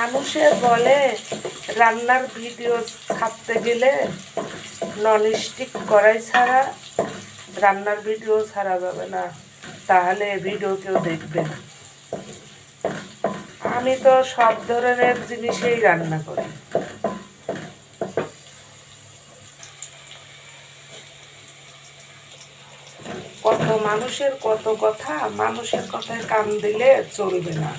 মানুষে বলে রান্নার ভিডিও ছাড়তে গেলে ননস্টিক কড়াই ছাড়া রান্নার ভিডিও ছাড়া যাবে না, তাহলে ভিডিও কেউ দেখবে না। আমি তো সব ধরনের জিনিসেই রান্না করি। কত মানুষের কত কথা, মানুষের কথায় কান দিলে চলবে না।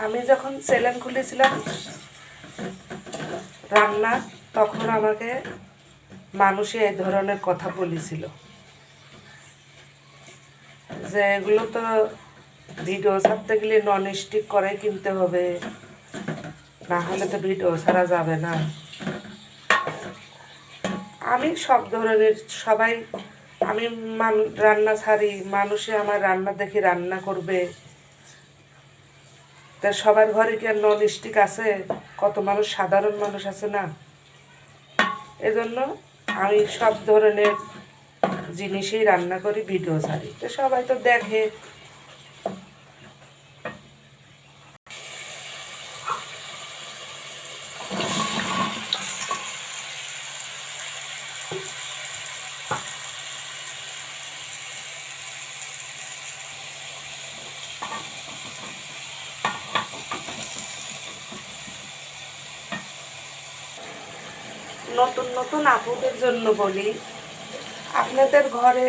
আমি যখন চ্যানেল খুলেছিলাম রান্না, তখন আমাকে মানুষে এই ধরনের কথা বলেছিল যে এগুলো তো ভিডিও ছাড়তে গেলে ননস্টিক কড়াই কিনতে হবে, না হলে তো ভিডিও ছাড়া যাবে না। আমি সব ধরনের সবাই আমি রান্না ছাড়ি, মানুষে আমার রান্না দেখে রান্না করবে। তা সবার ঘরে কি আর ননস্টিক আছে? কত মানুষ সাধারণ মানুষ আছে না। এজন্য আমি সব ধরনের জিনিসই রান্না করি, ভিডিও ছাড়ি, তো সবাই তো দেখে। নতুন নতুন আপুদের জন্য বলি, আপনাদের ঘরে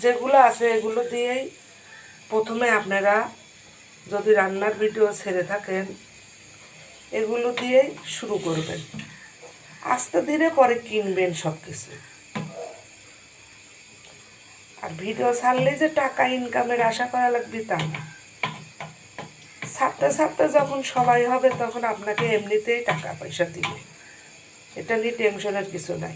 যেগুলো আছে এগুলো দিয়েই প্রথমে আপনারা যদি রান্নার ভিডিও ছেড়ে থাকেন এগুলো দিয়েই শুরু করবেন, আস্তে ধীরে পরে কিনবেন সব কিছু। আর ভিডিও ছাড়লেই যে টাকা ইনকামের আশা করা লাগবে তা না। ছাড়তে ছাড়তে যখন সময় হবে তখন আপনাকে এমনিতেই টাকা পয়সা দিবে, এটা নিয়ে টেনশনের কিছু নাই।